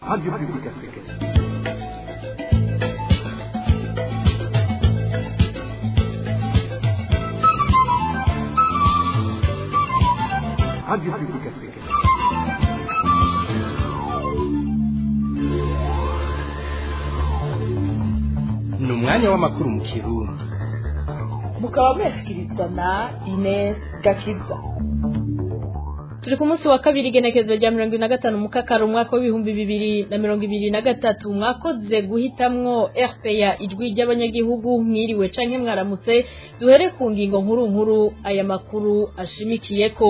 Radio Publique Africaine. Radio Publique Africaine. Ni umwanya w'amakuru mu Kirundi. Mukaba mwashikirizwa na Ines Gakiza. Turi ku munsi wa kabiri igenekerezo rya 25 mukakaro umwaka w'ibihumbi 2023 mwakoze guhitamwo RPA ijwi ry'abanyagihugu mwiriwe canke mwaramutse duhere ku ngingo nkuru nkuru aya makuru ashimikiyeko.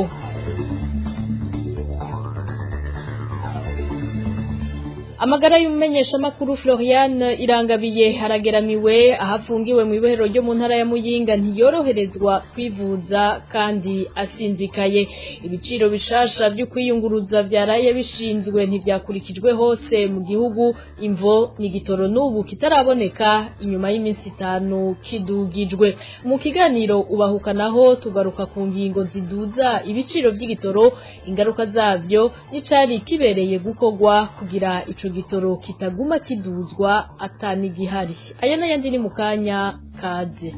Amagara y'umumenyesha makuru Florian Irangabiye harageramiwe ahafungiwe mu ibohero ryo mu ntara ya Muyinga ntiyoroherezwa kwivuza kandi asinzikaye. Ibiciro bishasha byo kwiyunguruza vyaraye bishinzwe ntivyakurikijwe hose mu gihugu, imvo ni gitoro n'ubu kitaraboneka inyuma y'iminsi 5 kidugijwe. Mu kiganiro ubahukanaho tugaruka ku ngingo ziduza ibiciro vy'igitoro, ingaruka zavyo n'icari kibereye gukogwa kugira ico gitoro kitaguma kiduzwa atani gihari. Aya n'ayandi ni mukanya kaze.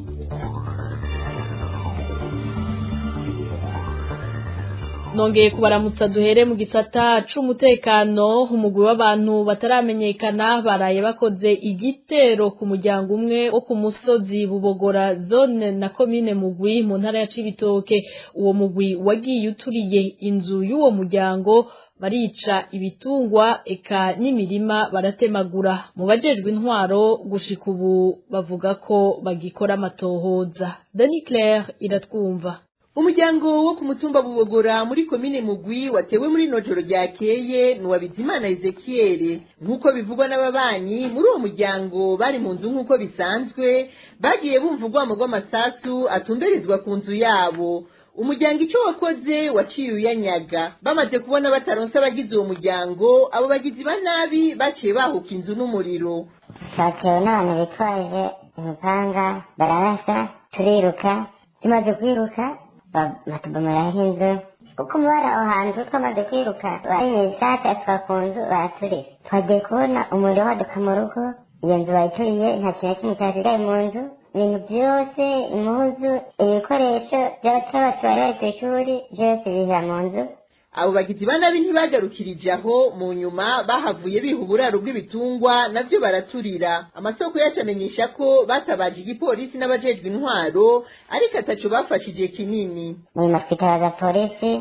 Nongeye kubaramutsa duhere mu gisata c'umutekano. Umugwi w'abantu bataramenyekana baraye bakoze igitero ku muryango umwe wo ku musozi Bubogora zone na komine Mugwi mu ntara ya Cibitoke. Uwo mugwi wagiye uturiye inzu y'uwo muryango, barica ibitungwa eka n'imirima baratemagura. Mu bajejwe intwaro gushika ubu bavuga ko bagikora amatohoza. Dani Claire iratwumva. Umuryango wo ku mutumba Bubogora muri komine Mugwi watewe muri nojoro ryakeye nuwa Bizimana Ezekiel. Nkuko bivugwa n'ababanyi muri uwo muryango bari mu nzu nkuko bisanzwe, bagiye bumva urwamo rw'amasasu atumberizwa ku nzu yabo. Umuryango icyo wakoze waciye uyanyaga. Bamaze kubona bataronse abagize uwo muryango, abo bagizi ba nabi baciye bahuka inzu n'umuriro. Cyatewe n'abantu bitwaje imipanga bararasa, turiruka. Tumaze kwiruka batubomeraho inzu, kuko mubara aho hantu twamaze kwiruka barinye isake asuka ku nzu baraturira. Twagiye kubona umuriro waduka mu rugo, iyo nzu bayituriye nta kintu na kimwe cyasigaye mu nzu. Ibintu byose, impuzu, ibikoresho by'abacu bari bari ku ishuri byose biza mu nzu. Abo bagizi ba nabi ntibagarukirije aho, mu nyuma bahavuye biha uburaro bw'ibitungwa navyo baraturira. Amasoko yacu amenyesha ko batabaje igipolisi n'abajejwe intwaro, ariko ataco bafashije kinini. Mu maspitala polisi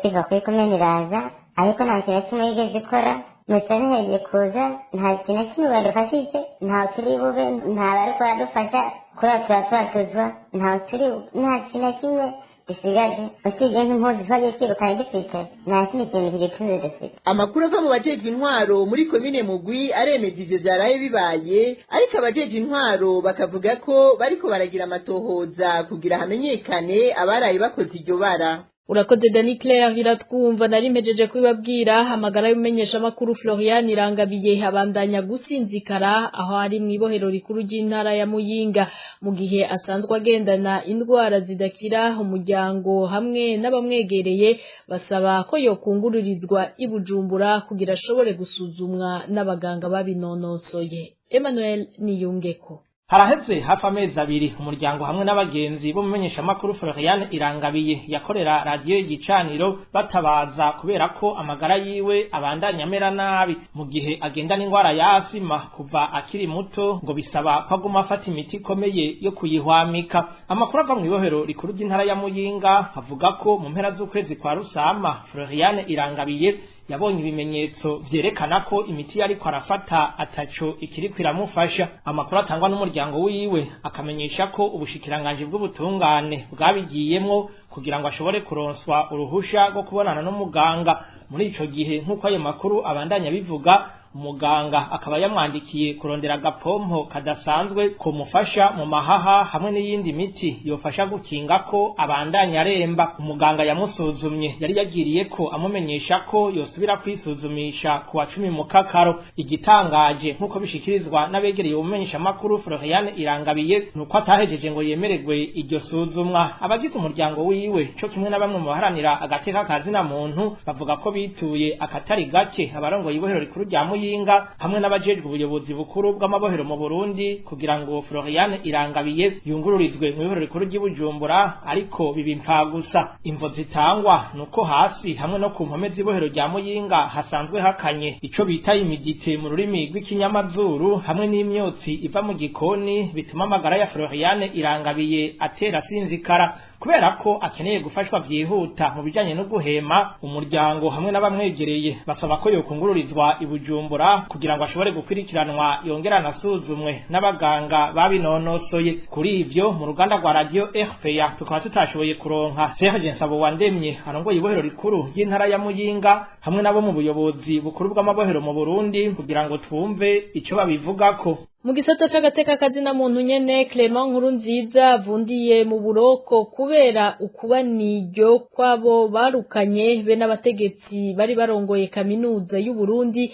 iva kuri komine iraza, ariko nta kintu na kimwe yigeze ikora. Musane heye kuza nta kintu na kimwe badufashije, nta turi bube, nta bariko baradufasha kuri turatuzwa, nta kintu na kimwe bisigaje usibye nk'impuzu twagiye twirukana dufite, nta kindi kintu kigitunze dufite. Amakuru ava mu bajejwe intwaro muri komine Mugwi aremeza ivyo vyaraye bibaye, ariko abajejwe intwaro bakavuga ko bariko baragira amatohoza kugira hamenyekane abaraye bakoze iryo bara. Urakoze Dani Claire iratwumva. Nari mejeje kubibabwira. Amagara y'umumenyesha makuru Florian Irangabiye abandanya gusinzikara aho ari mu ibohero rikuru ry'intara ya Muyinga, mu gihe asanzwe agendana indwara zidakira. Umuryango hamwe n'abamwegereye basaba ko yokungururizwa i Bujumbura kugira ashobore gusuzumwa n'abaganga babinonosoye. Emmanuel Niyungeko. Haraheze hafi amezi abiri umuryango hamwe n'abagenzi bo mumenyesha makuru Florian Irangabiye yakorera radio y'igicaniro batabaza kubera ko amagara yiwe abandanya amera nabi, mu gihe agenda n'indwara ya asima kuva akiri muto, ngo bisaba ko aguma afata imiti ikomeye yo kuyihwamika. Amakuru ava mu ibohero rikuru ry'intara ya Muyinga avuga ko mu mpera z'ukwezi kwa Rusama Florian Irangabiye yabonye ibimenyetso vyerekana ko imiti yariko arafata ataco ikiri kwiramufasha. Amakuru atangwa n'umuryango wiwe akamenyesha ko ubushikiranganje bw'ubutungane bwabigiyemwo kugira ngo ashobore kuronswa uruhusha rwo kubonana n'umuganga. Muri ico gihe nk'uko ayo makuru abandanya bivuga, umuganga akaba yamwandikiye kurondera agapompo kadasanzwe kumufasha mu mahaha hamwe n'iyindi miti yofasha gukinga ko abandanya aremba. Umuganga yamusuzumye yari yagiriye ko amumenyesha ko yosubira kwisuzumisha ku wa 10 Mukakaro. Igitangaje nkuko bishikirizwa n'abegereye umenyesha makuru Florian Irangabiye nuko atahejeje ngo yemererwe iryo suzumwa. Abagize umuryango wiwe cyo kimwe na bamwe mu baharanira agateka kazina muntu bavuga ko bituye akatari gake abarongoye ibohero rikuru rya Muyinga hamwe n'abajejwe ubuyobozi bukuru bw'amabohero mu Burundi kugira ngo Florian Irangabiye yungururizwe mu ibohero rikuru ry'Ibujumbura, ariko bibimpa gusa. Imvo zitangwa nuko hasi hamwe no ku mpome z'ibohero rya Muyinga hasanzwe hakanye ico bita imigite mu rurimi rw'ikinyamazuru hamwe n'imyotsi iva mu gikoni, bituma amagara ya Florian Irangabiye atera sinzikara. Kubera ko akeneye gufashwa byihuta mu bijanye no guhema, umuryango hamwe n'abamwegereye basaba ko yokungururizwa Ibujumbura kugira ngo ashobore gukurikiranwa yongera nasuzumwe n'abaganga babinonosoye. Kuri ivyo mu ruganda rwa radio RPA tukaba tutashoboye kuronka Serge Nsabowandemye arongoye ibohero rikuru y'intara ya Muyinga hamwe nabo mu buyobozi bukuru bw'amabohero mu Burundi kugira ngo twumve ico babivugako. Mu gisata c'agateka kazina muntu nyene, Clement Nkurunziza avundiye mu buroko kubera ukubaniryo kwabo barukanye be n'abategetsi bari barongoye kaminuza y'u Burundi.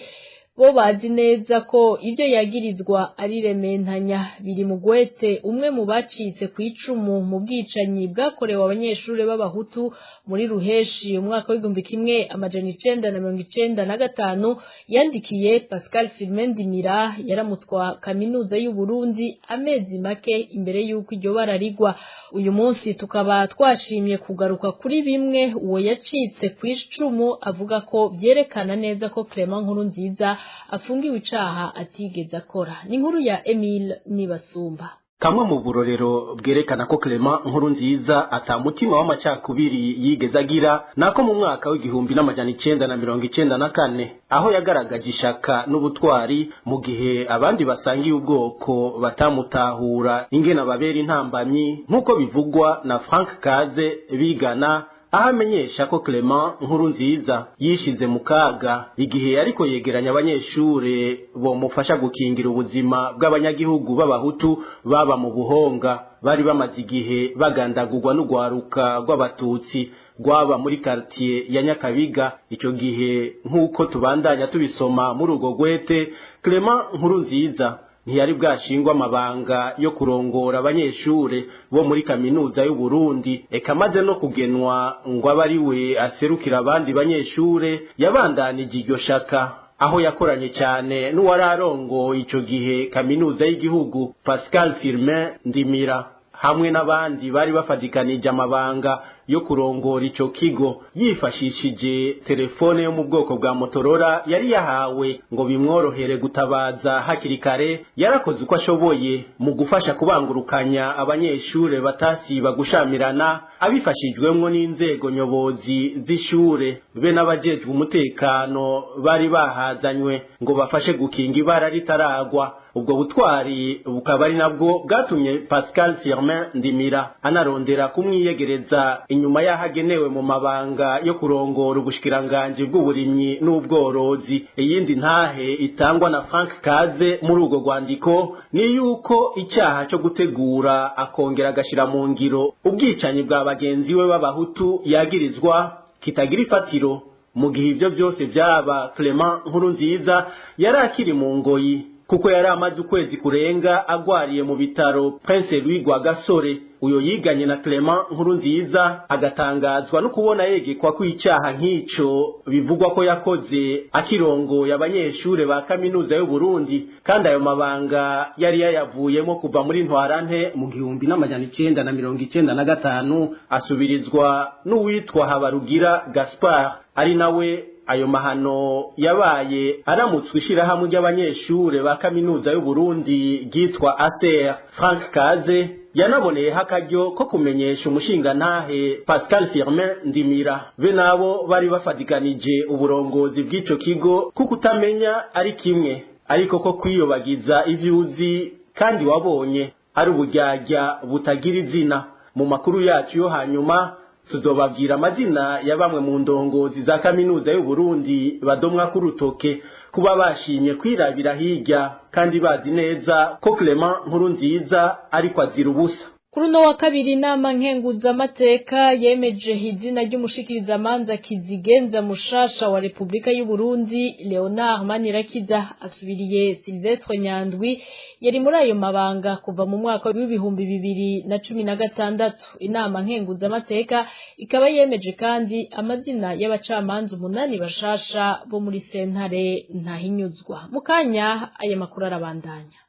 Bo bazi neza ko ivyo yagirizwa ari rementanya biri mu gwete umwe mu bacitse kwicumu mu bwicanyi bwakorewe abanyeshure b'abahutu muri Ruheshi umwaka w'1995 yandikiye Pascal Firmin Ndimira yaramutswa kaminuza y'u Burundi amezi make imbere y'uko iryo bararigwa. Uyu munsi tukaba twashimye kugaruka kuri bimwe uwo yacitse kwicumu avuga ko vyerekana neza ko Clement Nkurunziza afungiwe icaha atigeze akora. Ni inkuru ya Emile Nibasumba. Kamwe mu burorero bwerekana ko Clement Nkurunziza atamutima w'amacakubiri yigeze agira nako mu mwaka w'1994 aho yagaragaje ishaka n'ubutwari mu gihe abandi basangiye ubwoko batamutahura ingena babera intambamyi nk'uko bivugwa na Frank Kaze bigana, aho amenyesha ko Clement Nkurunziza yishize mu kaga igihe ariko yegeranya abanyeshure bomufasha gukingira ubuzima bw'abanyagihugu b'abahutu baba mu buhonga bari bamaze igihe bagandagurwa n'ugwaruka rw'abatutsi rwaba muri quartier ya Nyakabiga. Ico gihe nk'uko tubandanya tubisoma muri ugo gwete, Clement Nkurunziza ntiyari bwashingwa amabanga yo kurongora abanyeshure bo muri kaminuza y'u Burundi, eka maze no kugenwa ngo abari we aserukira abandi banyeshure. Yabandanije iryo shaka aho yakoranye cyane n'uwararongo ico gihe kaminuza y'igihugu Pascal Firmin Ndimira hamwe n'abandi bari bafadikanije amabanga yo kurongora ico kigo yifashishije telefone yo mu bwoko bwa Motorola yari yahawe ngo bimworohere gutabaza hakiri kare. Yarakoze uko ashoboye mu gufasha kubangurukanya abanyeshure batasiba gushamirana, abifashijwemwo n'inzego nyobozi z'ishure be n'abajejwe umutekano bari bahazanywe ngo bafashe gukinga ibara ritaragwa. Ubwo butwari bukaba ari nabwo bwatumye Pascal Firmin Ndimira anarondera kumwiyegereza inyuma yahagenewe mu mabanga yo kurongora ubushikiranganje bw'uburimyi n'ubworozi. Iyindi ntahe itangwa na Frank Kaze muri ugo rwandiko ni yuko icyaha cyo gutegura akongera agashira mu ngiro ubwicanyi bwa bagenzi we b'abahutu yagirizwa kitagira ifatiro, mu gihe ivyo byose byaba Clement Nkurunziza yari akiri mu ngoyi kuko yari amaze ukwezi kurenga agwariye mu bitaro Prince Louis Rwagasore. Uyo yiganye na Clement Nkurunziza agatangazwa no kubona yegekwa kw'icaha nk'ico bivugwa ko yakoze akirongoye abanyeshure ba kaminuza y'u Burundi, kandi ayo mabanga yari yayavuyemo kuva muri Ntwarante mu 1995 asubirizwa n'uwitwa Habarugira Gaspard, ari nawe ayo mahano yabaye aramutswe ishirahamwe ry'abanyeshure ba kaminuza y'u Burundi gitwa ASER. Frank Kaze yanaboneye hakaryo ko kumenyesha umushinga ntahe Pascal Firmin Ndimira be nabo bari bafadikanije uburongozi bw'ico kigo kuko utamenya ari kimwe, ariko ko kwiyobagiza ivyuzi kandi wabonye ari uburyarya butagira izina. Mu makuru yacu yo hanyuma tuzobabwira amazina ya bamwe mu ndongozi za kaminuza y'u Burundi badomwa ku rutoke kuba bashimye kwirabira hirya kandi bazi neza ko Clement Nkurunziza ariko azira ubusa. Kuri uno wa kabiri inama nkenguzamateka yemeje izina ry'umushikirizamanza kizigenza mushasha wa Republika y'u Burundi Leonard Manirakiza asubiriye Silvestre Nyandwi yari muri ayo mabanga kuva mu mwaka w'ibihumbi 2016. Inama nkenguzamateka ikaba yemeje kandi amazina y'abacamanza 8 bashasha bo muri sentare Ntahinyuzwa. Mukanya aya makuru arabandanya.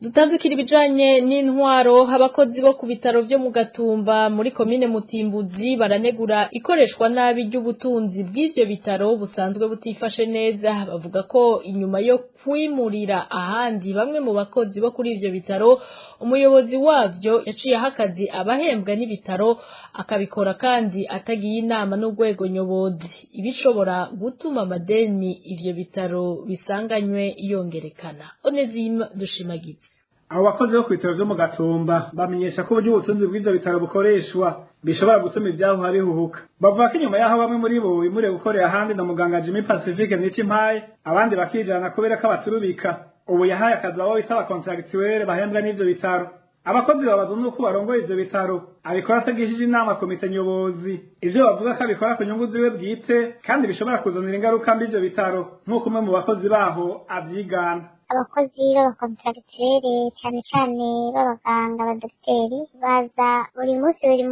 Dutandukira ibijanye n'intwaro, abakozi bo ku bitaro vyo mu Gatumba muri komine Mutimbuzi baranegura ikoreshwa nabi ry'ubutunzi bw'ivyo bitaro busanzwe butifashe neza. Bavuga ko inyuma yo kwimurira ahandi bamwe mu bakozi bo kuri ivyo bitaro, umuyobozi wavyo yaciye ahakazi abahembwa n'ibitaro akabikora kandi atagiye inama n'urwego nyobozi, ibishobora gutuma amadeni ivyo bitaro bisanganywe yongerekana. Onezime Dushimagize. Abo bakozi bo ku bitaro vyo mu Gatumba bamenyesha ko uburyo ubutunzi bw'ivyo bitaro bukoreshwa bishobora gutuma ibyaho bihuhuka. Bavuga ko inyuma yaho bamwe muri bo bimuriye gukorera ahandi na muganga Jimmy Pacifique Nicimpaye, abandi bakijana kubera ko abaturubika. Ubu yahaye akazi abo bita abakontractuel bahembwa n'ivyo bitaro. Abakozi babazwa nuko barongoye ivyo bitaro abikora atagishije inama komite nyobozi. Ivyo bavuga ko abikora ku nyungu ziwe bwite kandi bishobora kuzanira ingaruka mbi ivyo bitaro nk'uko umwe mu bakozi baho avyigana. Abakozi b'abakontractuel cyane cyane b'abaganga abadogiteri baza buri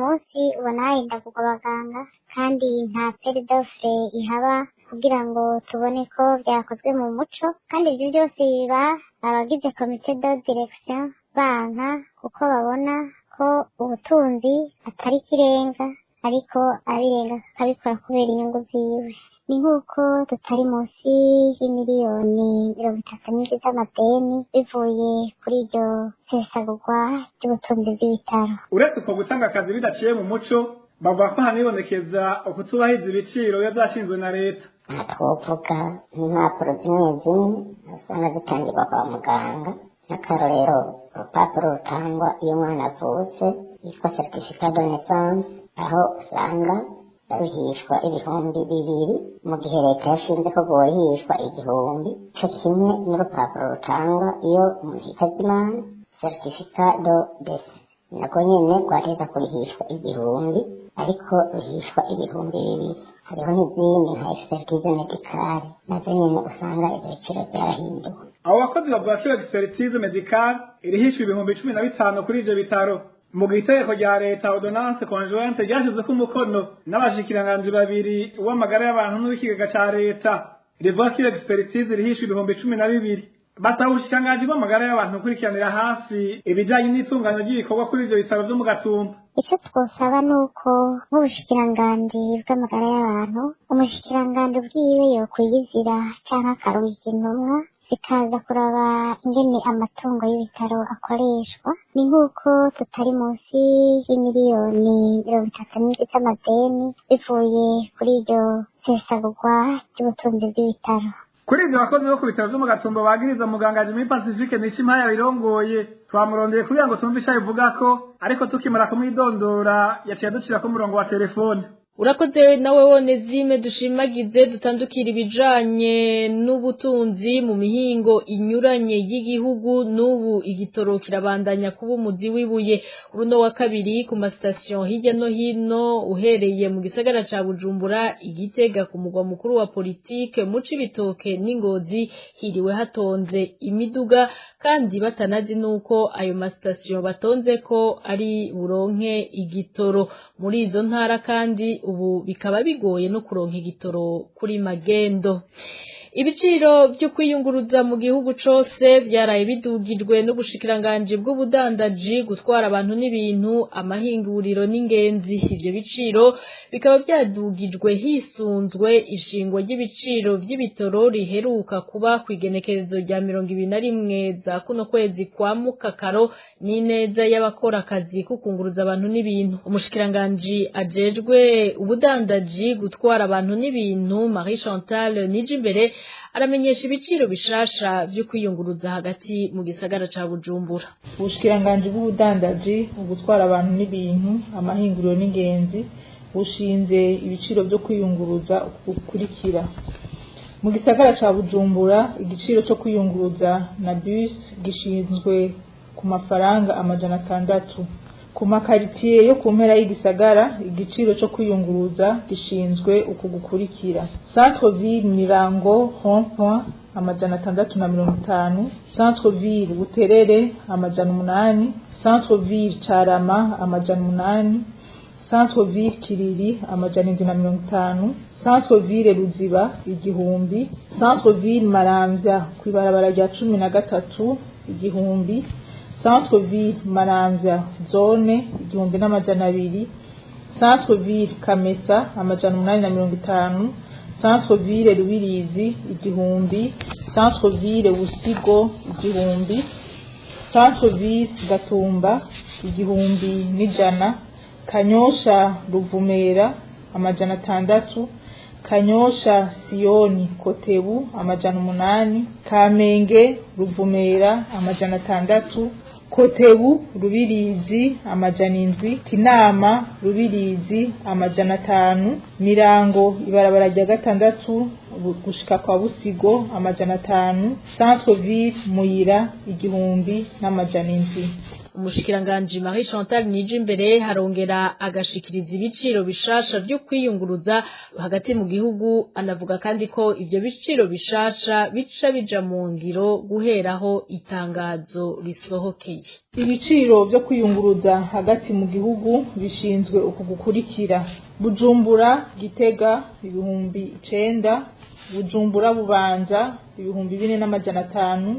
munsi ubona hahenda kugwa abaganga kandi nta peri d'offre ihaba kugira ngo tubone ko byakozwe mu muco, kandi ibyo byose biba abagize komite de direction banka kuko babona ko ubutunzi atari kirenga ariko abirenga akabikora kubera inyungu ziwe. Ni nk'uko tutari munsi y'imiliyoni 30 z'amadeni bivuye kuri iryo sesagurwa ry'ubutunzi bw'ibitaro. Uretse ko gutanga akazi bidaciye mu muco, bavuga ko hanibonekeza ukutubahiriza ibiciro biba byashinzwe na leta. Twovuga nk'impapuro zimwe usanga zitangirwa kwa muganga, nk'akarorero urupapuro rutangwa iyo umwana avutse yitwa certificat de naissance, aho usanga ruhishwa ibihumbi 2 mu gihe leta yashinze ko rwohishwa 1,000. Co kimwe n'urupapuro rutangwa iyo umuntu yitavye Imana, certificat de décès, nako nyene rwateza kurihishwa 1,000 ariko ruhishwa 2,000. Hariho n'izindi nka expertise medicale nazo nyene usanga ivyo biciro byarahinduwe. Abo bakozi bavuga ko expertise medicale irihishwa 15,000 kuri ivyo bitaro. Mu gitegeko rya leta ordonnance conjointe ryashizweko umukono n'abashikiranganji babiri w'amagara y'abantu n'w'ikigega ca leta, rivuga ko expertise irihishwa 12,000. Basaba ubushikiranganji bw'amagara y'abantu kurikiranira hafi ibijanye n'itunganywa ry'ibikorwa kuri ivyo bitaro vyo mu Gatumba. Icyo twosaba nuko nk'ubushikiranganji bw'amagara y'abantu, umushikiranganji bwiwe yokwiyizira canke akarungika intumwa zikaza kuraba ingene amatungo y'ibitaro akoreshwa. Ni nk'uko tutari munsi y'imiliyoni 30 z'amadeni bivuye kuri iryo sesagurwa ry'ubutunzi bw'ibitaro. Kuri ivyo bakozi bo ku bitaro vyo mu Gatumba bagiriza muganga Jimmy Pacifique Nicimpaye abirongoye, twamurondeye kugira ngo twumve ico abivugako, ariko tukimara kumwidondora yaciye aducirako umurongo wa telefone. Urakoze nawe Onezime Dushimagize. Dutandukira ibijanye n'ubutunzi mu mihingo inyuranye y'igihugu. N'ubu igitoro kirabandanya kuba umuzi w'ibuye. Uruno wa kabiri ku mastation hirya no hino, uhereye mu gisagara ca Bujumbura, Igitega ku mugwa mukuru wa politike, mu Cibitoke n'Ingozi hiriwe hatonze imiduga kandi batanazi nuko ayo mastation batonze ko ari buronke igitoro. Muri izo ntara kandi ubu bikaba bigoye no kuronka igitoro kuri magendo. Ibiciro byo kwiyunguruza mu gihugu cose vyaraye bidugijwe n'ubushikiranganji bw'ubudandaji, gutwara abantu n'ibintu, amahinguriro n'ingenzi. Ivyo biciro bikaba vyadugijwe hisunzwe ishingwa ry'ibiciro vy'ibitoro riheruka kuba kwigenekerezo rya 21 za kuno kwezi kwa Mukakaro, n'ineza y'abakora akazi kukunguruza abantu n'ibintu. Umushikiranganji ajejwe ubudandaji gutwara abantu n'ibintu Marie Chantal Nijimbere aramenyesha ibiciro bishasha byo kwiyunguruza hagati mu gisagara ca Bujumbura. Ubushikiranganje bw'ubudandaji gutwara abantu n'ibintu amahinguriro n'ingenzi bushinze ibiciro byo kwiyunguruza ukurikira. Mu gisagara ca Bujumbura igiciro cyo kwiyunguruza na bus gishinzwe ku mafaranga 600. Ku makaritiye yo ku mpera y'igisagara igiciro cyo kwiyunguruza gishinzwe uku gukurikira. Centre ville Mirango Rond-Point 650, Centre ville Buterere 800, Centre ville Carama 800, Centre ville Kiriri 750, Centre ville Ruziba 1000, Centre ville Maramvya kwibarabara rya 13 1000, Centre ville Maramvya zone 1200, Centre ville Kamesa 850, Centre ville Rubirizi 1000, Centre ville Busigo 1000, Centre ville Gatumba 1100, Kanyosha Ruvumera 600, Kanyosha Sioni Kotebu 800, Kamenge Ruvumera 600, Kotebu Rubirizi 700, Kinama Rubirizi 500, Mirango ibarabara rya 6 gushika kwa Busigo 500, Centre ville Muyira 1000. Umushikiranganje Marie Chantal Nijimbere harongera agashikiriza ibiciro bishasha byo kwiyunguruza hagati mu gihugu, anavuga kandi ko ivyo biciro bishasha bica bija mu ngiro guheraho itangazo risohokeye. Ibiciro byo kwiyunguruza hagati mu gihugu bishinzwe uku gukurikira: Bujumbura Gitega 9,000, Bujumbura Bubanza 4,500,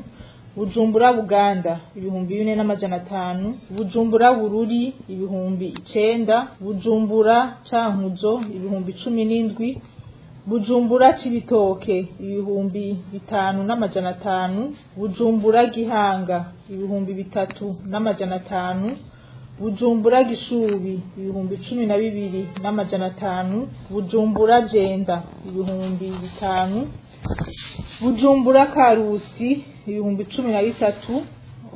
Bujumbura Buganda 4,500, Bujumbura Bururi 9,000, Bujumbura Cankuzo 17,000, Bujumbura Cibitoke 5,500, Bujumbura Gihanga 3,500, Bujumbura Gishubi 12,500, Bujumbura Jenda 5,000, Bujumbura Karusi 13,000,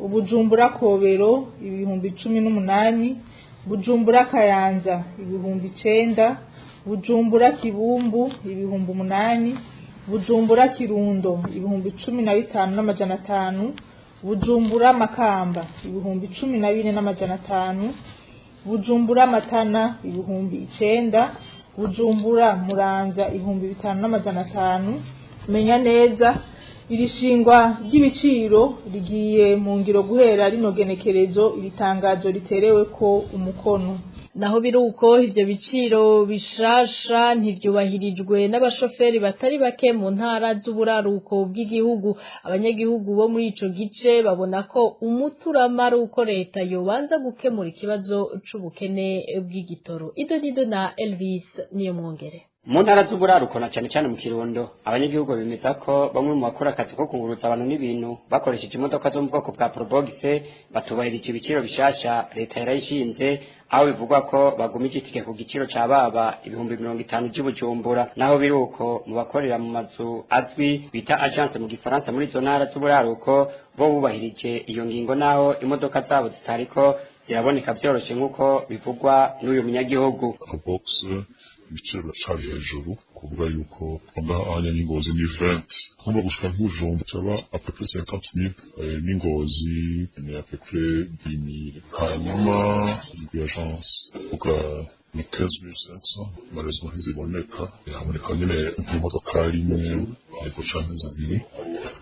Bujumbura Kobero 18,000, Bujumbura Kayanza 9,000, Bujumbura Kibumbu 8,000, Bujumbura Kirundo 15,500, Bujumbura Makamba 12,500, Bujumbura Matana 9,000, Bujumbura Muramvya 5,500. Menya neza irishingwa ry'ibiciro rigiye mu ngiro guhera rino genekerezo ibitangazo riterewe ko umukono. Naho biruko ivyo biciro bishasha ntivyubahirijwe n'abashoferi batari bake mu ntara z'uburaruko bw'igihugu. Abanyagihugu bo muri ico gice babona ko umuturama uko leta yobanza gukemura ikibazo c'ubukene bw'igitoro. Idonido na Elvis niyo mwongere. Mu ntara z'uburaruko na cyane mu Kirundo abanyagihugu bemeza ko bamwe mu bakora akazi ko kunguruza abantu n'ibintu bakoresheje imodoka zo mu bwoko bwa Probox batubahirije ibiciro bishasha leta yarayishinze, aho bivugwa ko bagumije itike ku giciro ca baba 50,000 by'Ubujumbura. Naho biruko mu bakorera mu mazu azwi bita agence mu gifaransa muri zo ntara z'uburaruko bo bubahirije iyo ngingo, naho imodoka zabo zitariko ziraboneka byoroshe nk'uko bivugwa n'uyu munyagihugu. Ibiciro biracari hejuru kuvuga yuko ngaha anya n'Ingozi ni 20 kumva gushika nk'Ujumba cyaba à peu près 50,000, n'Ingozi ni à peu près 10,000, hanyuma l'agence uka ni 15,500 malheureusement ntiziboneka, haboneka nyine nk'imodoka rimwe ariko canke zibiri.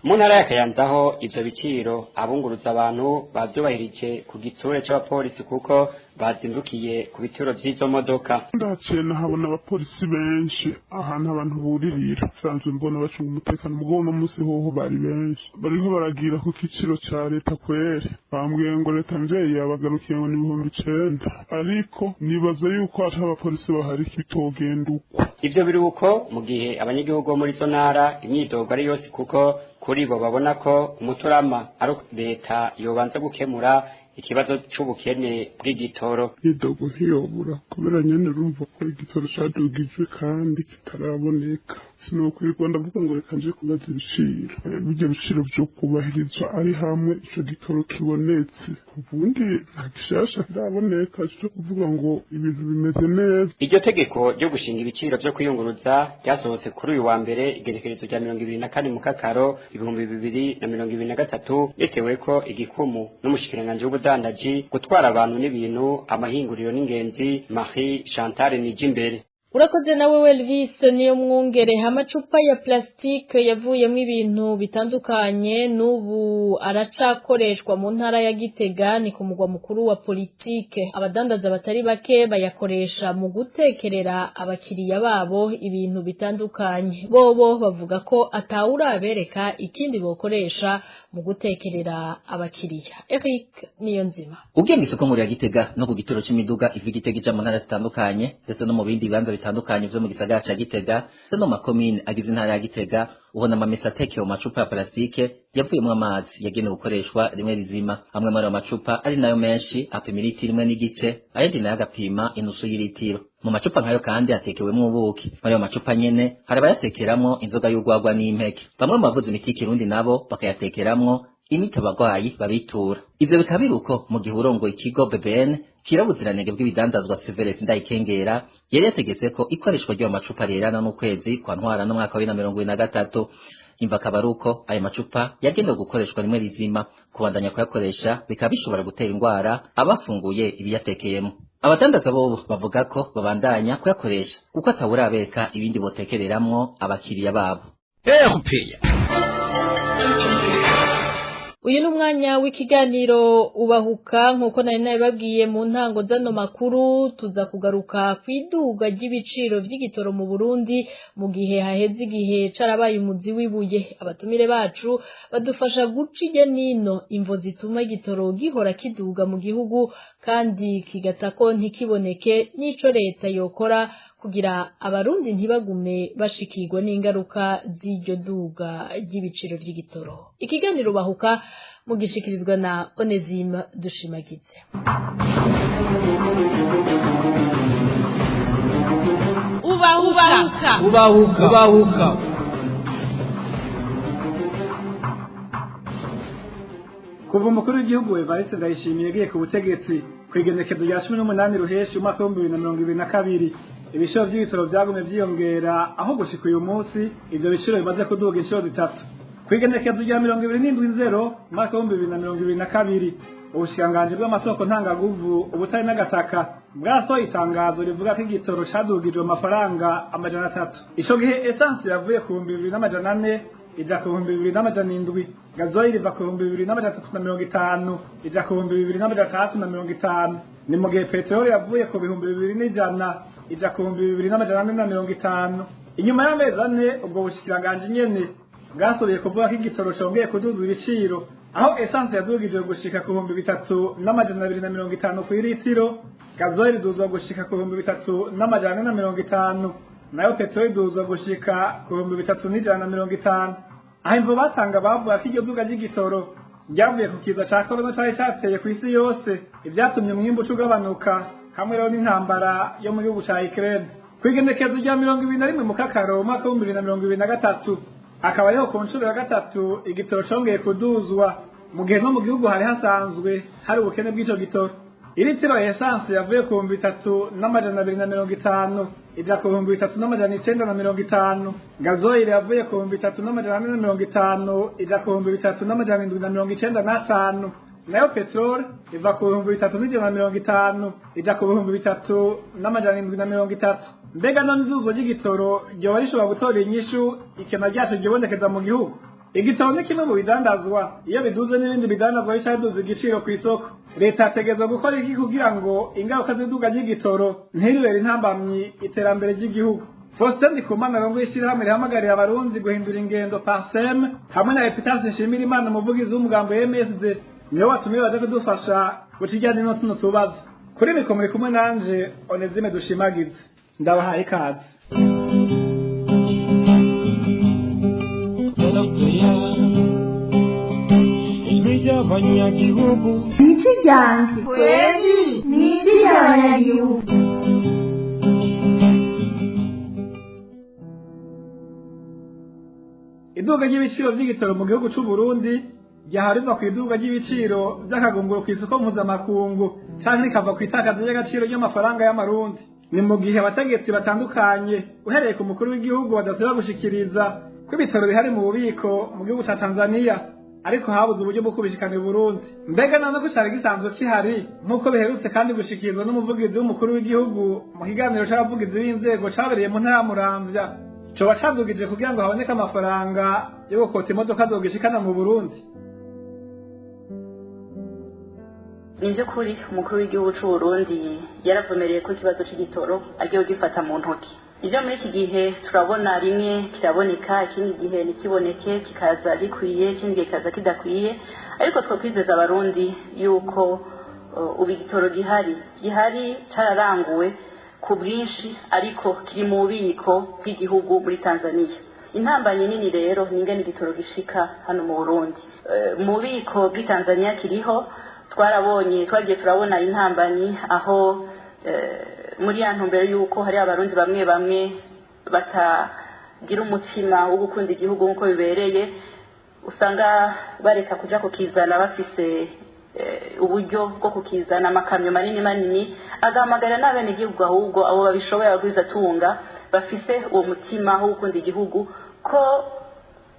Mu ntara ya Kayanza ho ivyo biciro abunguruza abantu bavyubahirije ku gitsure c'abapolisi kuko bazindukiye ku bitiro vy'izo modoka. Ndaciye nahabona abapolisi benshi ahantu abantu buririra, sanzwe mbona bacunga umutekano mugabo no musi hoho bari benshi bariko baragira ku kiciro ca leta kwere, bambwiye ngo leta mvyeyi yabagarukiye ngo ni 9,000, ariko nibaza yuko ata abapolisi bahari kitogenda uko. Ivyo biruko mu gihe abanyagihugu bo muri zo ntara imyidogo ari yose kuko kuri bo babona ko umuturama ari leta yobanza gukemura ikibazo c'ubukene bw'igitoro. Idogo ntiyobura kubera nyene urumva ko igitoro cadugijwe kandi kitaraboneka. Sinokwirirwa ndavuga ngo reka nje kubaza ibiciro. Bijya biciro vyo kubahirizwa ari hamwe ico gitoro kibonetse. Ubundi nta gishasha kiraboneka cyo kuvuga ngo ibintu bimeze neza. Iryo tegeko ryo gushinga ibiciro vyo kwiyunguruza ryasohotse kuri uyu wa mbere igerekerezo rya 24 mu Kakaro 2023 bitewe ko igikumu n'umushikiranganje w'ubudandaji gutwara abantu n'ibintu amahinguriro n'ingenzi Marie Chantal Nijimbere. Urakoze nawe Elvis niyo mwungere amacupa ya plastike yavuyemo ibintu bitandukanye n'ubu aracakoreshwa mu ntara ya Gitega ni ku mugwa mukuru wa politike abadandaza batari bake bayakoresha mu gutekerera abakiriya babo ibintu bitandukanye bobo bavuga ko atawurabereka ikindi bokoresha mu gutekerera abakiriya. Eric Niyonzima ugiye mu isoko nkuru ya Gitega no ku gitoro c'imiduga ivi Gitega ija mu ntara zitandukanye ndetse no mu bindi bibanza bitandukanye vyo mu gisagara ca Gitega no mu makomine agize intara ya Gitega ubona amamesa atekewe mu macupa ya plastike yavuyemwo amazi yagenewe gukoreshwa rimwe rizima amwe muri ayo macupa ari nayo menshi apima litiro imwe n'igice ayandi nayo agapima inusu y'ilitiro mu macupa nkayo kandi hatekewemwo ubuki muri ayo macupa nyene hari abayatekeramwo inzoga y'urwagwa n'impeke bamwe mu bavuzi imiti y'ikirundi nabo bakayatekeramwo imiti abagwayi babitura ivyo bikaba biruko mu gihe urongoye ikigo BBN kirabuziranenge bw'ibidandazwa Severus Ndayikengera yari yategetse ko ikoreshwa ry'ayo macupa rerana n'ukwezi kwa ntwara no mwaka wa 2023 imva kabaruko ayo macupa yagenewe gukoreshwa rimwe rizima kubandanya kuyakoresha bikaba bishobora gutera indwara abafunguye ibiyatekeyemo abadandaza bobo bavuga ko babandanya kuyakoresha kuko atawurabeka ibindi botekereramwo abakiriya babo. Uyu numwanya w'ikiganiro ubahuka nkuko nari nabibabwiye mu ntango zano makuru tuza kugaruka kwiduga ry'ibiciro vy'igitoro mu Burundi mu gihe haheze igihe carabaye umuzi wibuye abatumire bacu badufasha gucije nino imvo zituma igitoro gihora kiduga mu gihugu kandi kigatako ntikiboneke nico leta yokora kugira abarundi ntibagume bashikirwa n'ingaruka z'iryo duga ry'ibiciro vy'igitoro. Ikiganiro bahuka mugishikirizwa na Onezime Dushimagize. Ubahuka. Kuva umukuru w'igihugu Evariste Ndayishimiye yagiye ku butegetsi kwigenekezo rya 18 ruheshi umwaka wa 2022 ibiciro vy'ibitoro vyagumye vyiyongera aho gushika uyu munsi ivyo biciro bimaze kuduga inshuro zitatu kwigenekezo rya 27 umwaka wa 2022 ubushikiranganji bw'amasoko ntangaguvu ubutari n'agataka bwasohoye itangazo rivuga ko igitoro cadugijwe amafaranga 300 ico gihe essence yavuye ku 2400 ija ku 2700 gazoil iva ku 2350 ija ku 2350 ni mu gihe peteroli yavuye ku 2100 ija ku 2450 inyuma y'amezi ane ubwo bushikiranganje nyene bwasohoye kuvuga ko igitoro congeye kuduza ibiciro aho essence yadugije gushika ku 3250 ku litiro gazoil iduzwa gushika ku 3450 nayo peteroli iduzwa gushika ku 3150 aho imvo batanga bavuga ko iryo duga ry'igitoro ryavuye ku kiza ca corona cari cateye ku isi yose ivyatumye umwimbu ugabanuka hamwe rero n'intambara yo mu gihugu ca Ukraine kwigenekezo rya 21 mu Kakaro umwaka wa 2023 akaba ariho ku nshuro ya gatatu igitoro congeye kuduzwa mu gihe no mu gihugu hari hasanzwe hari ubukene bw'ico gitoro ilitiro ya essence yavuye ku 3250 ija ku 3950 gazoil yavuye ku 3450 ija ku 3795 nayo petrol iva ku 3750 ija ku 3730 mbega none izuzo ry'igitoro ryoba rishobora gutora inyishu ikena ryacu ryibonekeza mu gihugu igitoro ni kimwe mu bidandazwa iyo biduze n'ibindi bidandazwa bicaduza igiciro ku isoko leta yategezwa gukora iki kugira ngo ingaruka z'iduga ry'igitoro ntiribere intambamyi iterambere ry'igihugu. Faustin Ndikumana rongo ishirahamwe rihamagarira abarundi guhindura ingendo PASEM hamwe na Epitase Nshimirimana umuvugizi w'umugambo MSD niyo batumye baje kudufasha gucijyana ino tuno tubazo kuri mikoro kumwe nanje Onezime Dushimagize ndabahaye ikaze. abanyagihugu. Niki ryanje kweli niki ry'abanyagihugu. Iduga ry'ibiciro vy'igitoro mu gihugu c'u Burundi ryaharirwa ku iduga ry'ibiciro vy'akagunguro kw'isoko mpuzamakungu canke rikava kw'itakaza ry'agaciro ry'amafaranga y'amarundi. Ni mu gihe abategetsi batandukanye uhereye ku mukuru w'igihugu badasiba gushikiriza ko ibitoro bihari mu bubiko mu gihugu ca Tanzania ariko habuze uburyo bwo kubishikana i Burundi. Mbega none ko cari gisanzwe kihari nk'uko biherutse kandi gushikirizwa n'umuvugizi w'umukuru w'igihugu mu kiganiro c'abavugizi b'inzego cabereye mu ntara ya Muramvya, coba cadugije kugira ngo haboneke amafaranga yo gukota imodoka zogishikana mu Burundi. Ninje kuri umukuru w'igihugu c'u Burundi yaravumereye ko ikibazo c'igitoro agiye gifata mu ntoki. Ivyo muri iki gihe turabona rimwe kiraboneka, ikindi gihe nikiboneke kikaza gikwiye, ikindi gihe kikaza kidakwiye, ariko twokwizeza abarundi yuko ubu igitoro gihari cararanguwe ku bwinshi, ariko kiri mu bubiko bw'igihugu muri Tanzania. Intambanye nini rero n'ingene igitoro gishika hano mu Burundi. Mu bubiko bw'i Tanzania kiriho, twagiye turabona intambanyi aho muri ya ntumbero yuko hari abarundi bamwe bamwe batagira umutima wo gukunda igihugu nk'uko bibereye, usanga bareka kuja kukizana bafise uburyo bwo kukizana amakamyo manini agahamagarira n'abene igihugu ahubwo abo babishoboye abagwiza tunga bafise uwo mutima wo gukunda igihugu ko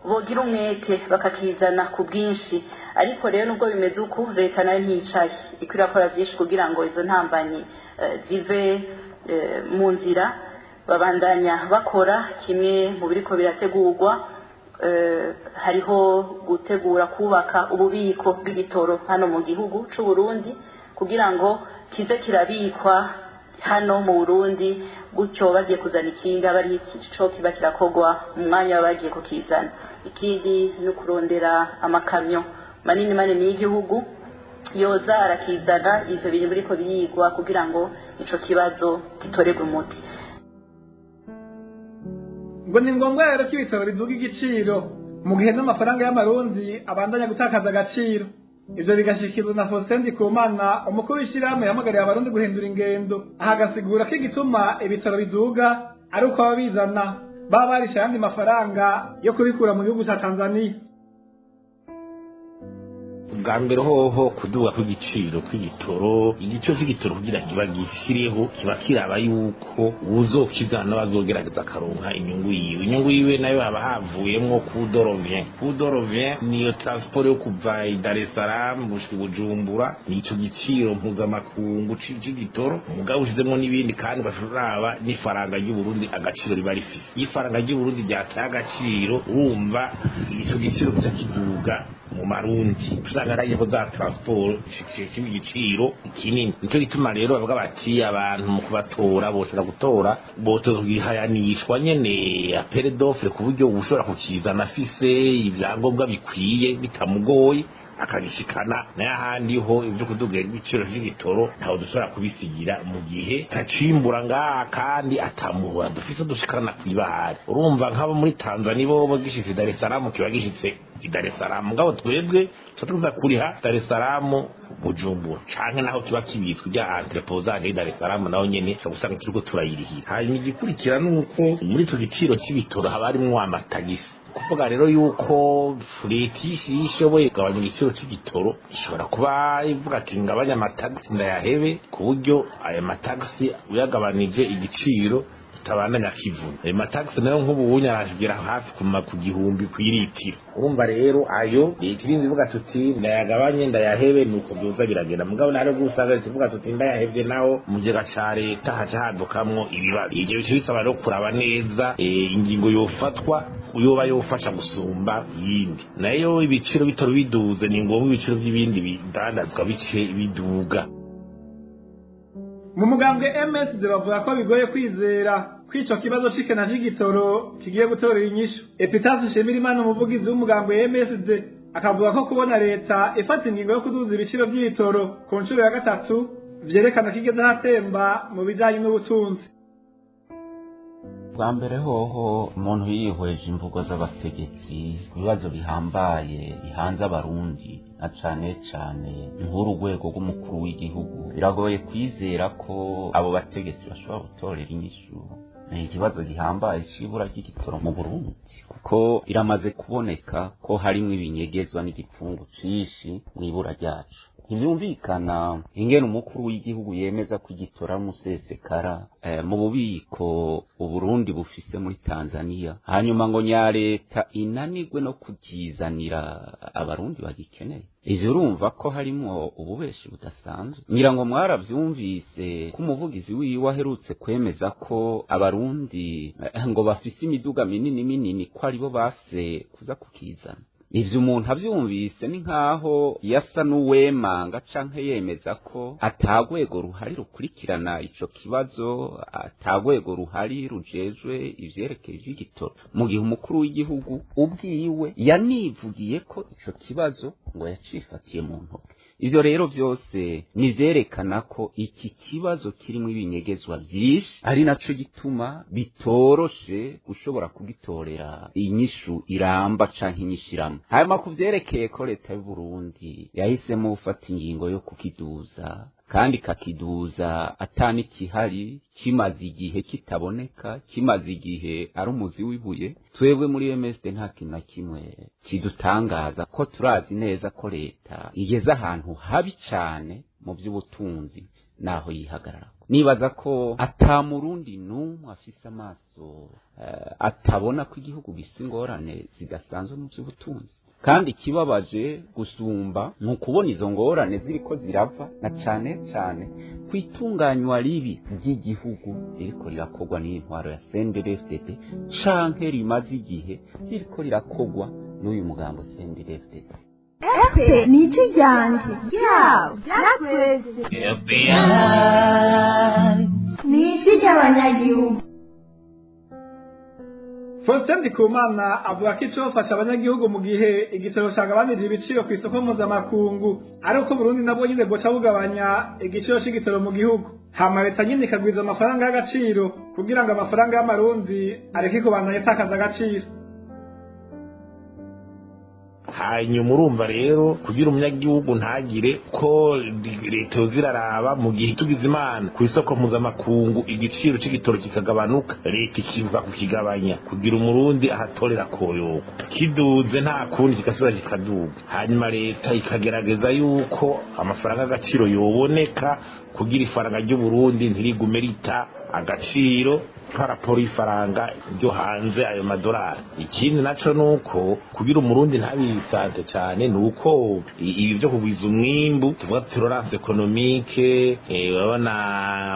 bogira umwete bakakizana ku bwinshi. Ariko rero nubwo bimeze uko leta nayo nticaye iko irakora vyinshi kugira ngo izo ntambanyi zive mu nzira, babandanya bakora kimwe mu biriko birategurwa. Hariho gutegura kubaka ububiko bw'igitoro hano mu gihugu c'u Burundi kugira ngo kize kirabikwa hano mu Burundi, gutyo bagiye kuzana ikinga bari ico kiba kirakogwa mu mwanya bagiye kukizana. Ikindi no kurondera amakamyo manini y'igihugu yoza arakizana ivyo bintu biriko biyigwa kugira ngo ico kibazo gitoregwe umuti. Ngo ni ngombwa rero ko ibitoro biduga igiciro mu gihe n'amafaranga y'amarundi abandanya gutakaza agaciro. Ivyo bigashikizwa na Faustin Ndikumana, umukuru w'ishirahamwe yahamagariye abarundi guhindura ingendo, aha agasigura ko igituma ibitoro biduga ari uko ababizana baba barisha ayandi mafaranga yo kubikura mu gihugu ca Tanzania. Bwa mbere hoho kuduga kw'igiciro kw'igitoro, igiciro c'igitoro kugira kiba gishireho kiba kiraba yuko uzokizana bazogerageza akaronka inyungu yiwe nayo haba havuyemwo kudorovien niyo transport yo kuva i Dar es Salaam gushika Bujumbura, nico giciro mpuzamakungu c'igitoro. Mugabo ushizemwo n'ibindi kandi bashobora n'ifaranga ry'u Burundi agaciro riba rifise. Ifaranga ry'u Burundi ryataye agaciro, urumva ico giciro kica kiduga mu marundi, usanga ari ko za transport shikishije igiciro kinini. Nico gituma rero bavuga bati abantu mu kubatora boshobora gutora botozihayanishwa nyene appel d'offre ku buryo ushobora kukizana afise ivyangombwa bikwiye bitamugoye akagishikana n'ahandi ho ivyo kuduga ibiciro by'igitoro ntaho dushobora kubisigira mu gihe tacimbura ngaha kandi atamuhora dufise dushikana kwibahari. Urumva nk'abo muri Tanzania bo bagishitse Dar es Salaam kiba gishitse i Dar es Salaam, ngabo twebwe tuza kuriha Dar es Salaam Bujumbura canke naho kiba kibitswe rya entreposage i Dar es Salaam naho nyene usanga kiriko turayirihira. Hanyuma igikurikira nuko muri ico giciro c'ibitoro haba harimwo amatagisi, kuvuga rero yuko leta ishoboye kugabanya igiciro c'igitoro ishobora kuba ivuga ati ngabanya amatagisi ndayahebe, ku buryo aya matagisi uyagabanije igiciro tutabandanya kivuna. Ayo matagisi nayo nk'ubu unyarashigera hafi ku gihumbi kw'iritiro. Urumva rero ayo leta irinzi ivuga tuti ndayagabanye ndayahebe, nuko byoza biragenda. Mugabo nare gusanga ivuga tuti ndayahevye naho mu kigega ca leta haca hadukamwo ibibazo. Ivyo bice bisaba rero kuraba neza ingingo yofatwa uyoba yofasha gusumba yindi. Nayo ibiciro bitoro biduze ni ngombwa ibiciro by'ibindi bidandazwa bice biduga. Mu mugambwe MSD bavuga ko bigoye kwizera kwico kibazo c'ikena c'igitoro kigiye gutorera inyishu. Epitase Shimirimana, umuvugizi w'umugambwe MSD, akavuga ko kubona leta ifata ingingo yo kuduza ibiciro by'ibitoro ku nshuro ya gatatu vyerekana kigeze hatemba mu bijanye n'ubutunzi. ubwa mbere hoho umuntu yihweje imvugo z'abategetsi ku bibazo bihambaye bihanze abarundi na cane cane nk'urugwego rw'umukuru w'igihugu biragoye kwizera ko abo bategetsi bashobora gutorera inyishu ikibazo gihambaye c'ibura ry'igitoro mu Burundi kuko biramaze kuboneka ko harimwo ibinyegezwa n'igipfungu cishi mw'ibura ryacu. Ntivyumvikana ingene umukuru w'igihugu yemeza ko igitora musesekara mu bubiko Uburundi bufise muri Tanzania hanyuma ngo nya leta inanirwe no kukizanira abarundi bagikeneye. Ivyo urumva ko harimwo ububeshi budasanzwe. Ngira ngo mwaravyumvise ko umuvugizi wiwe aherutse kwemeza ko abarundi ngo bafise imiduga minini minini ko aribo base kuza kukizana. Ivyo umuntu avyumvise ni nkaho yasa n'uwemanga canke yemeza ko atagwego ruhari rukurikirana ico kibazo, atagwego ruhari rujejwe ivyerekeye ivy'igitoro, mu gihe umukuru w'igihugu ubwiwe yanivugiye ko ico kibazo ngo yacifatiye mu ntoke. Ivyo rero vyose nivyerekana ko iki kibazo kirimwo ibinyegezwa vyinshi ari naco gituma bitoroshe gushobora kugitorera inyishu iramba canke inyishiramo. Hanyuma kuvyerekeye ko leta y'u Burundi yahisemo gufata ingingo yo kukiduza kandi kakiduza atani kihari kimaze igihe kitaboneka, kimaze igihe ari umuzi w'ibuye, twebwe muri MSD nta kintu na kimwe kidutangaza ko turazi neza ko leta igeze ahantu habi cane mu by'ubutunzi naho yihagarara. Nibaza ko ata murundi numwe afise amaso atabona ko igihugu gifise ingorane zidasanzwe mu by'ubutunzi, kandi kibabaje gusumba mu kubona izo ngorane ziriko zirava na cane cane kwitunganywa ribi ry'igihugu ririko rirakogwa n'intwaro ya CNDD-FDD canke rimaze igihe ririko rirakogwa n'uyu mugambo CNDD-FDD. Efe nichi janje yawe byatwese nichi y'abanyagihugu. Faustin Ndikumana avuga ko icofasha abanyagihugu mu gihe igitoro cagabanije ibiciro ku isoko mpuzamakungu ari uko Burundi nabwo nyine boca bugabanya igiciro c'igitoro mu gihugu, hama leta nyine ikagwiza amafaranga y'agaciro kugira ngo amafaranga y'amarundi areke kubandanya atakaza agaciro. hanyuma urumva rero kugira umunyagihugu ntagire ko leta ziraraba mu gihe tugize imana ku isoko mpuzamakungu igiciro c'igitoro kikagabanuka leta ikiva kukigabanya kugira umurundi ahatorera koyoko, kiduze nta kundi kigasubira kikaduga, hanyuma leta ikagerageza yuko amafaranga y'agaciro yoboneka kugira ifaranga ry'Uburundi ntirigume rita agaciro paraporo ifaranga ryo hanze ayo madolari. Ikindi naco nuko kugira umurundi ntabisanze cyane nuko ibi byo kugwiza umwimbu tuvuga tolerance economique babona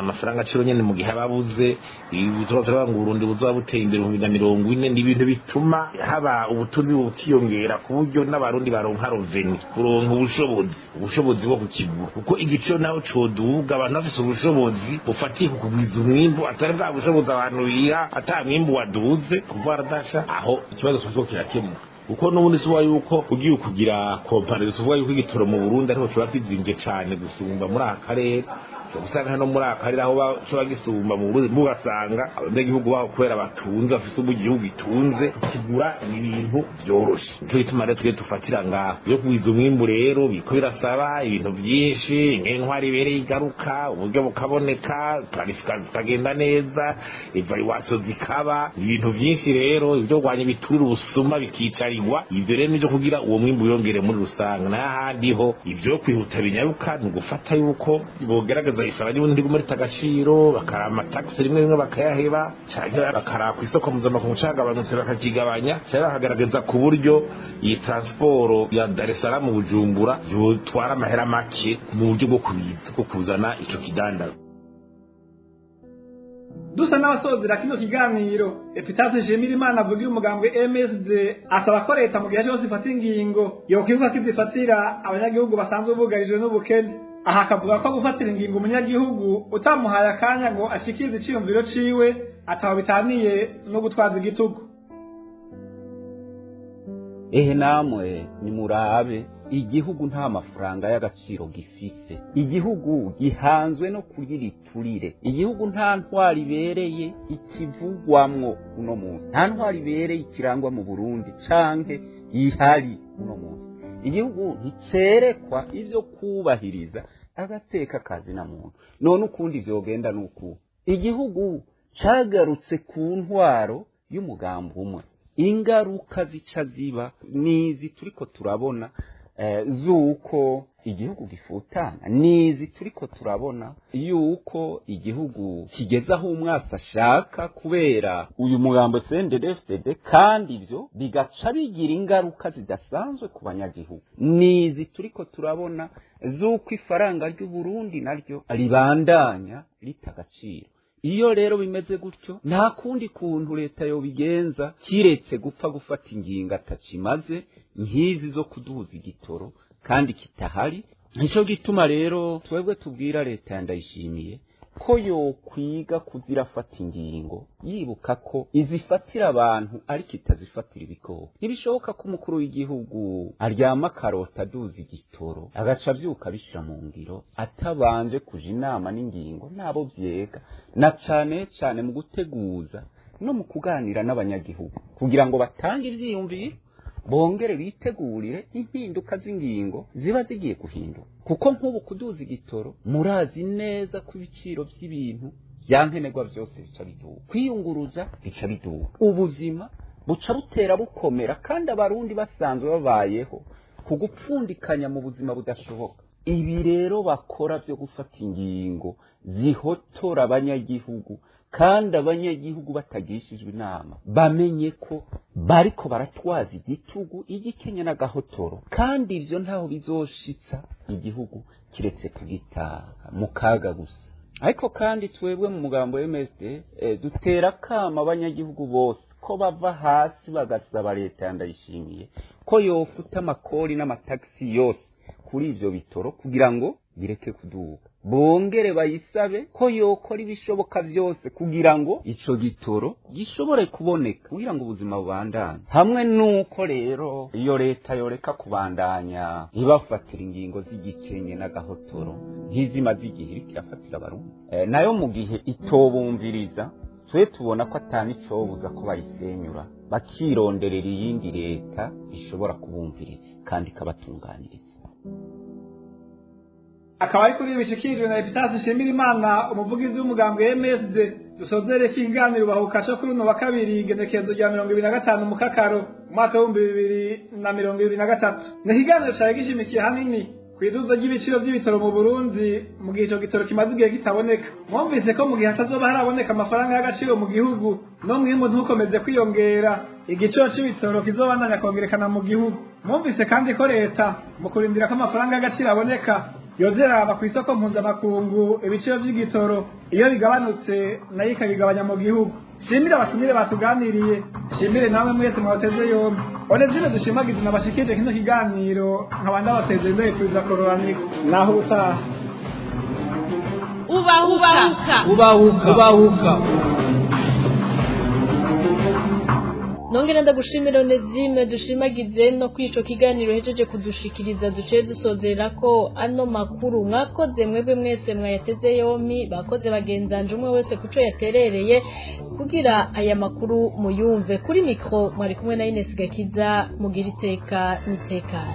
amafaranga aciro nyene mu gihe ababuze ibizovuga ngo Burundi buzoba buteye imbere mu 2040 ni ibintu bituma haba ubutunzi bukiyongera ku buryo n'abarundi baronka roveni kuronka ubushobozi bwo kukigura, kuko igiciro naho coduga abantu bafise ubushobozi bufatiye ku kugwiza umwimbu atari bwa bushobozi abantu biha ata mwimbu waduze kuva radasha aho ikibazo cyose kirakemuka. Uko n'ubundi suba yuko ugiye kugira comparison suba yuko igitoro mu Burundi ariho cyo bakizinge cyane gusumba muri akarere usanga hano muri akarere aho baco bagisumba mu Burundi mugasanga abanyagihugu baho kubera batunze afise ubugihugu itunze kigura ibintu byoroshe. Cyo bituma rero tufatira ngaho yo kwiza umwimbu rero biko birasaba ibintu byinshi nk'intwari ibereye igaruka uburyo bukaboneka planification zikagenda neza evaluation zikaba ibintu byinshi rero ibyo gwanye biturira ubusuma bikicarirwa ibyo rero nivyo kugira uwo mwimbu yongere muri rusanga n'ahandi ho ibyo kwihuta binyaruka ni gufata yuko bogerageza ifaranga y'ubundi riguma ritagaciro bakarama tax rimwe rimwe bakayaheba cyane bakara ku isoko mpuzamakungu cagabanutse bakakigabanya cyane bakagaragaza ku buryo iyi transport ya Dar es Salaam Bujumbura yotwara amahera make mu buryo bwo kubiza ko kuzana ico kidandaza. Dusa n'abasozera kino kiganiro Epitase Nshimirimana avugira umugambwe MSD asaba ko leta mu gihe cyose ifata ingingo yokwibuka ko izifatira abanyagihugu basanzwe bugarijwe n'ubukene. Aha akavuga ko gufatira ingingo umunyagihugu utamuhaye akanya ngo ashikirize iciyumviro ciwe ataho bitaniye no gutwaza igitugu. ehe namwe nimurabe igihugu nta mafaranga y'agaciro gifise, igihugu gihanzwe no kugira iturire, igihugu nta ntwari ibereye ikivugwamwo uno munsi, nta ntwari ibereye ikirangwa mu Burundi canke ihari uno munsi. Igihugu nticerekwa ivyo kubahiriza agateka kazi na muntu. None ukundi vyogenda nuku igihugu cagarutse ku ntwaro y'umugambi umwe, ingaruka zica ziba nizi turiko turabona zuko igihugu gifutana, nizi turiko turabona yuko igihugu kigeze aho umwasi ashaka kubera uyu mugambo CNDD-FDD, kandi ivyo bigaca bigira ingaruka zidasanzwe ku banyagihugu. Nizi turiko turabona zuko ifaranga ry'u Burundi naryo ribandanya rita agaciro. Iyo rero bimeze gutyo nta kundi kuntu leta yo bigenza kiretse gupfa gufata ingingo atacimaze nkizi zo kuduza igitoro kandi kitahari. Nico gituma rero twebwe tubwira leta Ndayishimiye ko yo kwiga kuzirafata ingingo yibuka ko izifatira abantu ariko itazifatira ibikoko. Ntibishoboka ko umukuru w'igihugu aryama karota aduza igitoro agaca avyuka bishira mu ngiro atabanje kuja inama n'ingingo nabo vyega, na cane cane mu guteguza no mu kuganira n'abanyagihugu kugira ngo batange ivyiyumviro bongere bitegurire impinduka z'ingingo ziba zigiye guhinduka. Kuko nk'ubu kuduza igitoro murazi neza ko ibiciro by'ibintu byankenerwa byose bica biduka, kwiyunguruza bica biduka, ubuzima buca butera bukomera, kandi abarundi basanzwe babayeho kugupfundikanya mu buzima budashoboka. Ibi rero bakora byo gufata ingingo zihotora abanyagihugu, kandi abanyagihugu batagishijwe inama bamenye ko bariko baratwaza igitugu igikenya n'agahotoro, kandi ivyo ntaho bizoshitsa igihugu kiretse kugitaha mu kaga gusa. Ariko kandi twebwe mu mugambo MSD dutera kama abanyagihugu bose ko bava hasi bagasaba leta Ndayishimiye ko yofuta amakori n'amataxi yose kuri ivyo bitoro kugira ngo bireke kuduga, bongere bayisabe ko yokora ibishoboka vyose kugira ngo ico gitoro gishobore kuboneka kugira ngo ubuzima bubandanye. Hamwe nuko rero iyo leta yoreka kubandanya ibafatira ingingo z'igikenye n'agahotoro ntizimaze igihe iriko irafatira abarundi, nayo mu gihe itobumviriza twe tubona ko atani cobuza ko bayisenyura bakironderera iyindi leta ishobora kubumviriza kandi ikabatunganiriza. Akaba ari kuri bishikirijwe na Epitase Nshimirimana, umuvugizi w'umugambwe MSD. Dusozere ikiganiro bahuka cyo kuri uno wa kabiri igenekerezo rya 2025 mu Kakaro umwaka wa 2023. Ni ikiganiro cyari gishimikiye hanini kwiduza ry'ibiciro by'ibitoro mu Burundi mu gihe ico gitoro kimaze igihe kitaboneka. Mwumvise ko mu gihe hatazoba haraboneka amafaranga y'agaciro mu gihugu no mwimbu ntukomeze kwiyongera, igiciro c'ibitoro kizobandanya kongerekana mu gihugu. Mwumvise kandi ko leta mu kurindira ko amafaranga y'agaciro aboneka yozeraba ku isoko mpuzamakungu ibiciro by'igitoro iyo bigabanutse nayo ikabigabanya mu gihugu. Shimire abatumire batuganiriye, shimire namwe mwese mwateze yombi. Onezire dushimagize nabashikije kino kiganiro nkabanda bateze ndayifuriza kororaniko naho utaha. Ubahuka. Nongera ndagushimira Onezime dushimagize no kwico kiganiro hejeje kudushikiriza duce dusozera ko ano makuru. Mwakoze mwebwe mwese mwayateze yomi, bakoze bagenzanje umwe wese kuco yaterereye kugira aya makuru muyumve. Kuri mikro mwari kumwe na Ines Gakiza, mugira iteka nitekana.